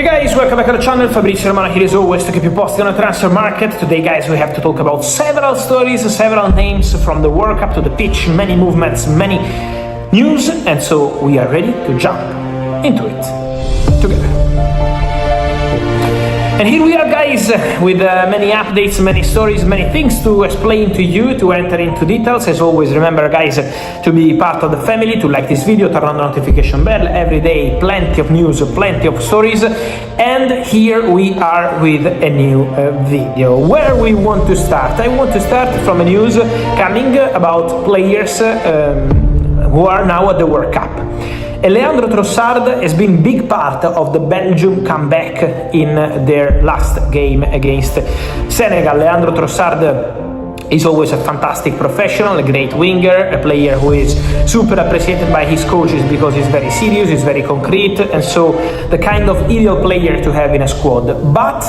Hey guys, welcome back to the channel. Fabrizio Romano here as always to keep you posted on the transfer market. Today guys we have to talk about several stories, several names from the World Cup to the pitch, many movements, many news, and so we are ready to jump into it together. And here we are guys with many updates, many stories, many things to explain to you, to enter into details. As always, remember guys to be part of the family, to like this video, turn on the notification bell. Every day plenty of news, plenty of stories, and here we are with a new video. Where we want to start? I want to start from a news coming about players who are now at the World Cup. Leandro Trossard has been big part of the Belgium comeback in their last game against Senegal. Leandro Trossard is always a fantastic professional, a great winger, a player who is super appreciated by his coaches because he's very serious, he's very concrete, and so the kind of ideal player to have in a squad. But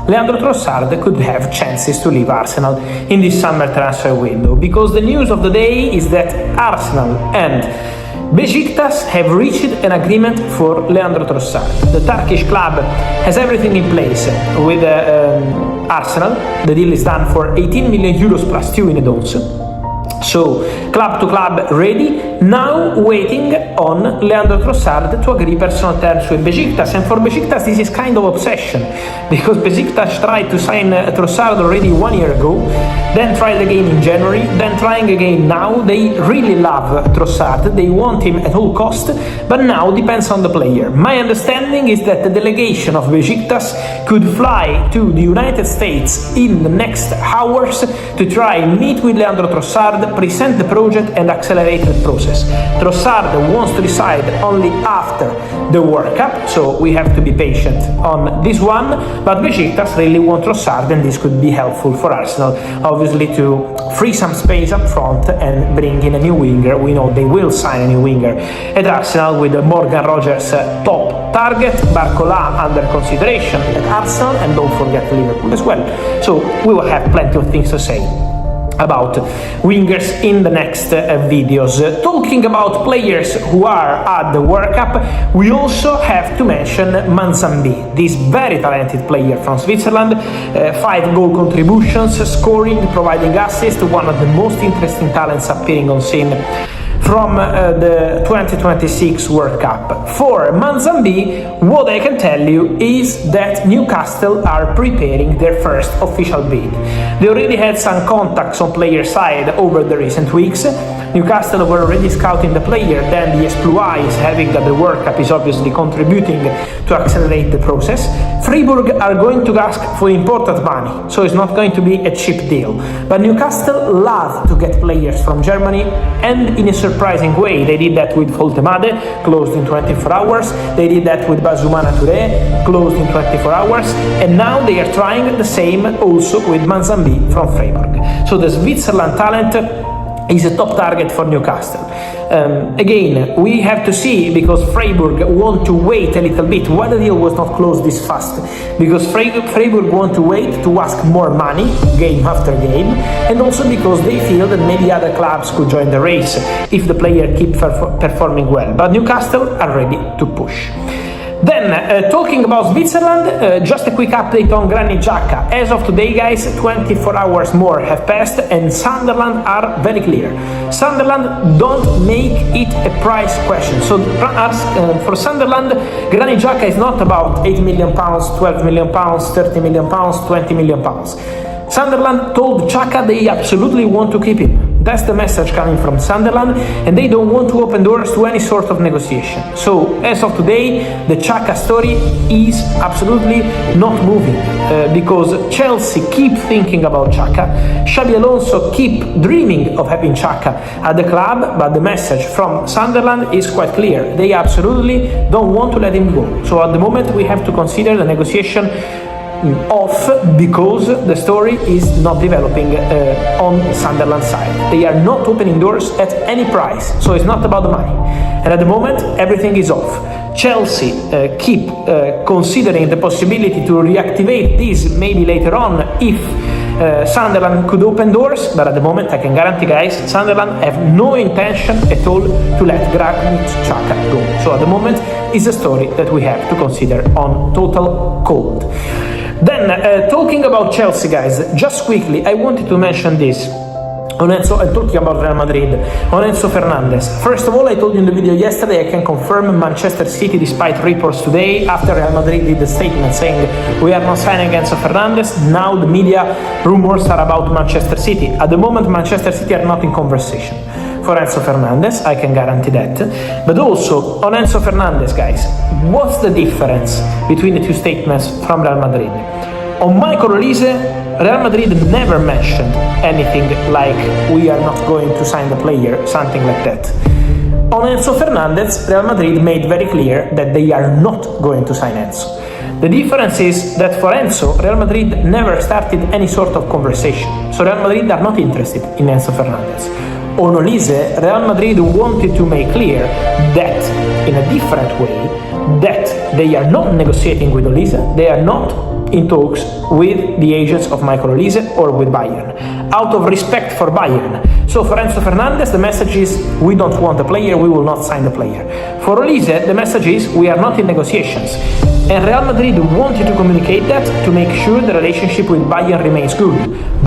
Leandro Trossard could have chances to leave Arsenal in this summer transfer window, because the news of the day is that Arsenal and Besiktas have reached an agreement for Leandro Trossard. The Turkish club has everything in place with Arsenal. The deal is done for 18 million euros plus 2 in advance. So, club to club ready, now waiting on Leandro Trossard to agree personal terms with Besiktas. And for Besiktas this is kind of obsession, because Besiktas tried to sign Trossard already 1 year ago, then tried again in January, then trying again now. They really love Trossard, they want him at all cost, but now depends on the player. My understanding is that the delegation of Besiktas could fly to the United States in the next hours to try and meet with Leandro Trossard, present the project and accelerate the process. Trossard wants to decide only after the World Cup, so we have to be patient on this one, but Besiktas really want Trossard, and this could be helpful for Arsenal, obviously, to free some space up front and bring in a new winger. We know they will sign a new winger at Arsenal with Morgan Rogers top target, Barcola under consideration at Arsenal, and don't forget Liverpool as well. So we will have plenty of things to say about wingers in the next videos. Talking about players who are at the World Cup, we also have to mention Manzambi, this very talented player from Switzerland. 5 goal contributions, scoring, providing assists, one of the most interesting talents appearing on scene from the 2026 World Cup. For Manzambi, what I can tell you is that Newcastle are preparing their first official bid. They already had some contacts on player side over the recent weeks. Newcastle were already scouting the player, then the exploit is having that the World Cup is obviously contributing to accelerate the process. Freiburg are going to ask for important money, so it's not going to be a cheap deal. But Newcastle love to get players from Germany, and in a surprising way. They did that with Voltemade, closed in 24 hours. They did that with Basumana Touré, closed in 24 hours. And now they are trying the same also with Manzambi from Freiburg. So the Switzerland talent is a top target for Newcastle. Again, we have to see, because Freiburg want to wait a little bit. Why the deal was not closed this fast? Because Freiburg want to wait to ask more money, game after game, and also because they feel that maybe other clubs could join the race if the player keeps performing well. But Newcastle are ready to push. Then, talking about Switzerland, just a quick update on Granit Xhaka. As of today, guys, 24 hours more have passed, and Sunderland are very clear. Sunderland don't make it a price question. So for Sunderland, Granit Xhaka is not about 8 million pounds, 12 million pounds, 30 million pounds, 20 million pounds. Sunderland told Xhaka they absolutely want to keep him. That's the message coming from Sunderland, and they don't want to open doors to any sort of negotiation. So, as of today, the Xhaka story is absolutely not moving, because Chelsea keep thinking about Xhaka, Xabi Alonso keep dreaming of having Xhaka at the club, but the message from Sunderland is quite clear. They absolutely don't want to let him go. So at the moment we have to consider the negotiation off, because the story is not developing on Sunderland side. They are not opening doors at any price, so it's not about the money. And at the moment, everything is off. Chelsea keep considering the possibility to reactivate this maybe later on if Sunderland could open doors, but at the moment I can guarantee, guys, Sunderland have no intention at all to let Granit Xhaka go. So at the moment is a story that we have to consider on total cold. Then talking about Chelsea, guys, just quickly I wanted to mention this. On Enzo, I'm talking about Real Madrid, on Enzo Fernandez. First of all, I told you in the video yesterday, I can confirm Manchester City, despite reports today, after Real Madrid did the statement saying we are not signing Enzo Fernandez, now the media rumors are about Manchester City. At the moment, Manchester City are not in conversation for Enzo Fernandez, I can guarantee that. But also, on Enzo Fernandez, guys, what's the difference between the two statements from Real Madrid? On Michael Olise, Real Madrid never mentioned anything like we are not going to sign the player, something like that. On Enzo Fernandez, Real Madrid made very clear that they are not going to sign Enzo. The difference is that for Enzo, Real Madrid never started any sort of conversation, so Real Madrid are not interested in Enzo Fernandez. On Olise, Real Madrid wanted to make clear that, in a different way, that they are not negotiating with Olise, they are not in talks with the agents of Michael Olise or with Bayern, out of respect for Bayern. So for Enzo Fernandez, the message is we don't want the player, we will not sign the player. For Olise, the message is we are not in negotiations. And Real Madrid wanted to communicate that to make sure the relationship with Bayern remains good.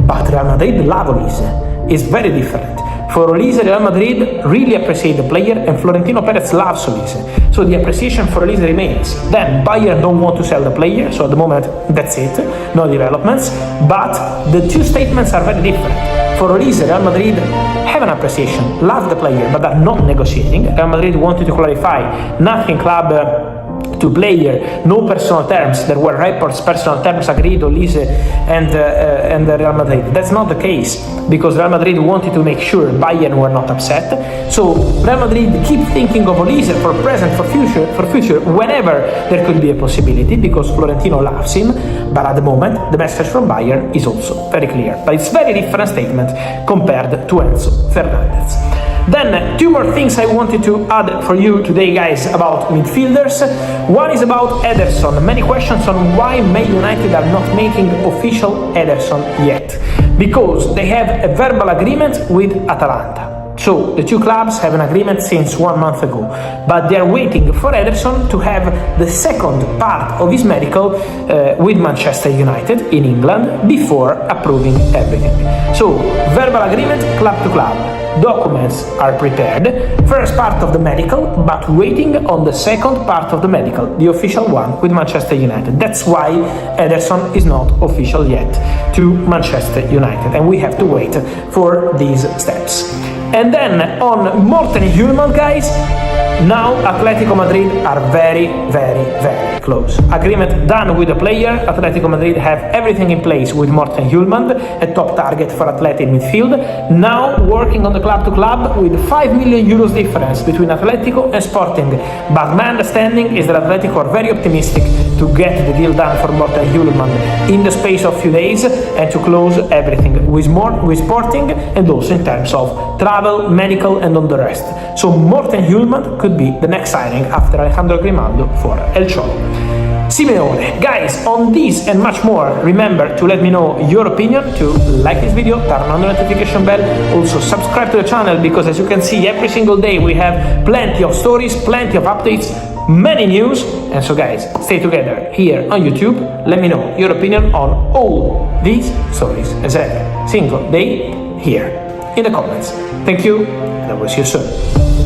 But Real Madrid love Olise. It's very different. For Olise, Real Madrid really appreciate the player, and Florentino Perez loves Olise. So the appreciation for Olise remains. Then Bayern don't want to sell the player, so at the moment that's it, no developments. But the two statements are very different. For Olise, Real Madrid have an appreciation, love the player, but are not negotiating. Real Madrid wanted to clarify, nothing club to player, no personal terms. There were reports, personal terms agreed, Olise and Real Madrid. That's not the case, because Real Madrid wanted to make sure Bayern were not upset. So Real Madrid keep thinking of Olise for present, for future, whenever there could be a possibility, because Florentino loves him. But at the moment, the message from Bayern is also very clear. But it's very different statement compared to Enzo Fernandez. Then, two more things I wanted to add for you today, guys, about midfielders. One is about Ederson. Many questions on why Man United are not making official Ederson yet. Because they have a verbal agreement with Atalanta. So, the two clubs have an agreement since 1 month ago, but they are waiting for Ederson to have the second part of his medical with Manchester United in England before approving everything. So, verbal agreement, club to club. Documents are prepared, first part of the medical, but waiting on the second part of the medical, the official one with Manchester United. That's why Ederson is not official yet to Manchester United, and we have to wait for these steps. And then on Morten Hjulmand, guys, now Atletico Madrid are very, very, very close. Agreement done with the player. Atletico Madrid have everything in place with Morten Hjulmand, a top target for Atleti in midfield. Now working on the club to club with 5 million euros difference between Atletico and Sporting. But my understanding is that Atletico are very optimistic to get the deal done for Morten Hjulmand in the space of few days and to close everything with Sporting, and also in terms of travel, medical and all the rest. So Morten Hjulmand could be the next signing after Alejandro Grimando for El Cholo Simeone. Guys, on this and much more, remember to let me know your opinion, to like this video, turn on the notification bell, also subscribe to the channel, because as you can see every single day we have plenty of stories, plenty of updates, many news. And so guys, stay together here on YouTube, let me know your opinion on all these stories as every single day here in the comments. Thank you, and I will see you soon.